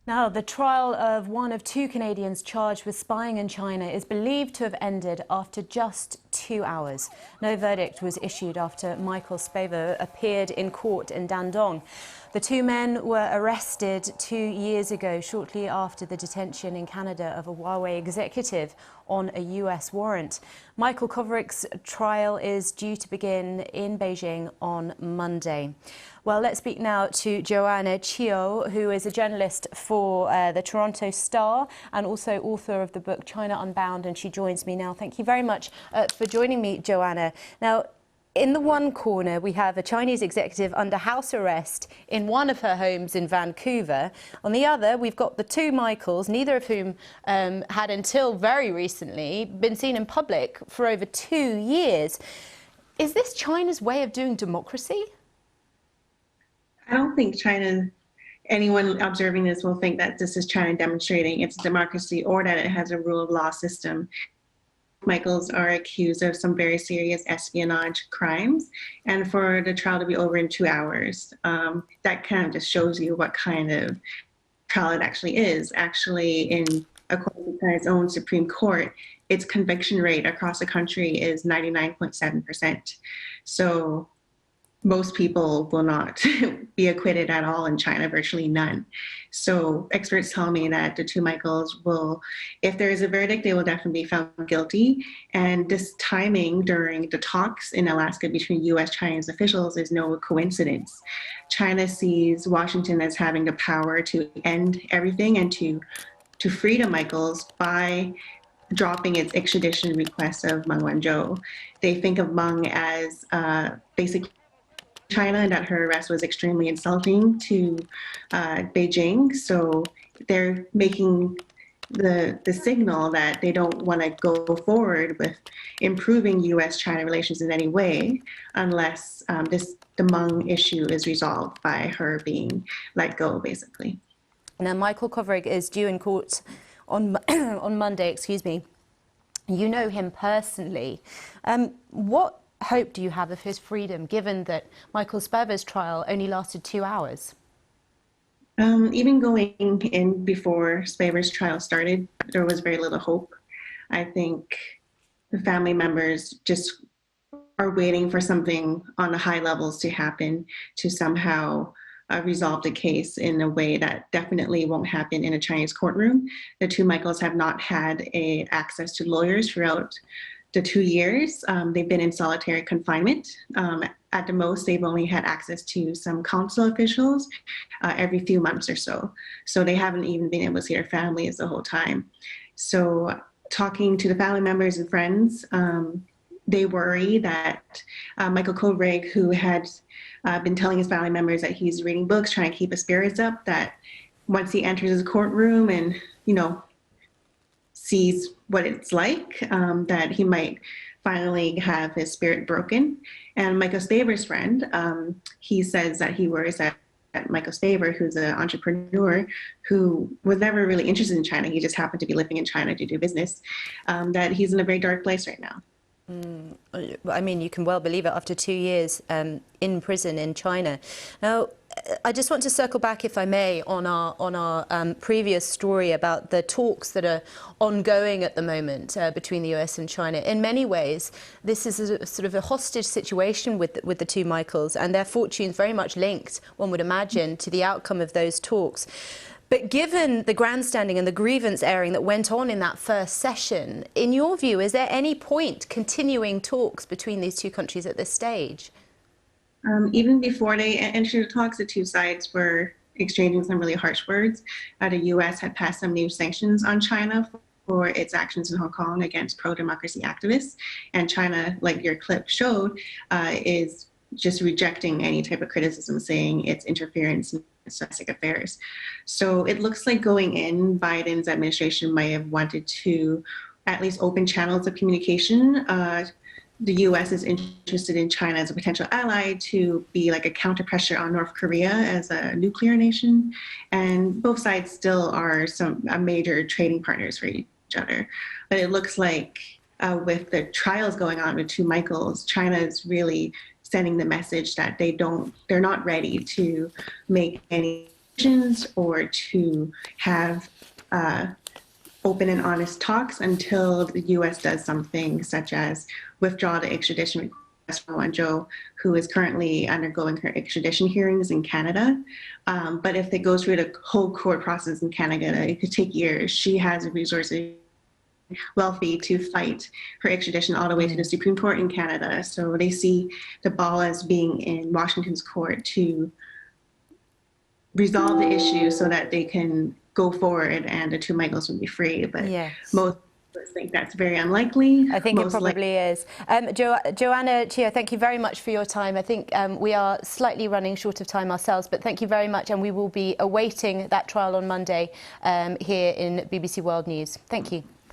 Now, the trial of one of two Canadians charged with spying in China is believed to have ended after just 2 hours. No verdict was issued after Michael Spavor appeared in court in Dandong. The two men were arrested 2 years ago, shortly after the detention in Canada of a Huawei executive on a US warrant. Michael Kovrig's trial is due to begin in Beijing on Monday. Well, let's speak now to Joanna Chiu, who is a journalist for the Toronto Star and also author of the book China Unbound, and she joins me now. Thank you very much for joining me, Joanna. Now, in the one corner, we have a Chinese executive under house arrest in one of her homes in Vancouver. On the other, we've got the two Michaels, neither of whom had until very recently been seen in public for over 2 years. Is this China's way of doing democracy? I don't think anyone observing this will think that this is China demonstrating its democracy or that it has a rule of law system. Michaels are accused of some very serious espionage crimes, and for the trial to be over in 2 hours, that kind of just shows you what kind of trial it actually is. Actually, according to China's own Supreme Court, its conviction rate across the country is 99.7%. So most people will not be acquitted at all in China, virtually none. So experts tell me that the two Michaels will, if there is a verdict, they will definitely be found guilty. And this timing during the talks in Alaska between US-Chinese officials is no coincidence. China sees Washington as having the power to end everything and to free the Michaels by dropping its extradition request of Meng Wanzhou. They think of Meng as basically China, and that her arrest was extremely insulting to Beijing. So they're making the signal that they don't want to go forward with improving US-China relations in any way unless the Meng issue is resolved by her being let go, basically. Now, Michael Kovrig is due in court on Monday, excuse me. You know him personally. What hope do you have of his freedom, given that Michael Spavor's trial only lasted 2 hours? Even going in before Spavor's trial started, there was very little hope. I think the family members just are waiting for something on the high levels to happen to somehow resolve the case in a way that definitely won't happen in a Chinese courtroom. The two Michaels have not had access to lawyers throughout the 2 years. They've been in solitary confinement. At the most, they've only had access to some council officials every few months or so. So they haven't even been able to see their families the whole time. So talking to the family members and friends, they worry that Michael Kovrig, who had been telling his family members that he's reading books, trying to keep his spirits up, that once he enters his courtroom and, sees what it's like, that he might finally have his spirit broken. And Michael Spavor's friend, he says that he worries that Michael Spavor, who's an entrepreneur who was never really interested in China, he just happened to be living in China to do business, that he's in a very dark place right now. I mean, you can well believe it after 2 years in prison in China. Now, I just want to circle back, if I may, on our previous story about the talks that are ongoing at the moment between the US and China. In many ways, this is a sort of a hostage situation with the two Michaels, and their fortunes very much linked, one would imagine, to the outcome of those talks. But given the grandstanding and the grievance airing that went on in that first session, in your view, is there any point continuing talks between these two countries at this stage? Even before they entered the talks, the two sides were exchanging some really harsh words. The U.S. had passed some new sanctions on China for its actions in Hong Kong against pro-democracy activists. And China, like your clip showed, is just rejecting any type of criticism, saying it's interference in domestic affairs. So it looks like going in, Biden's administration might have wanted to at least open channels of communication. The U.S. is interested in China as a potential ally to be like a counter pressure on North Korea as a nuclear nation. And both sides still are major trading partners for each other. But it looks like with the trials going on with two Michaels, China is really sending the message that they're not ready to make any or to have open and honest talks until the U.S. does something such as withdraw the extradition request from Wanzhou, who is currently undergoing her extradition hearings in Canada. But if it goes through the whole court process in Canada, it could take years. She has the resources, wealthy to fight her extradition all the way to the Supreme Court in Canada. So they see the ball as being in Washington's court to resolve the issue so that they can go forward and the two Michaels will be free. But most think that's very unlikely. I think it probably is. Joanna Chiu, thank you very much for your time. I think we are slightly running short of time ourselves, but thank you very much. And we will be awaiting that trial on Monday here in BBC World News. Thank you.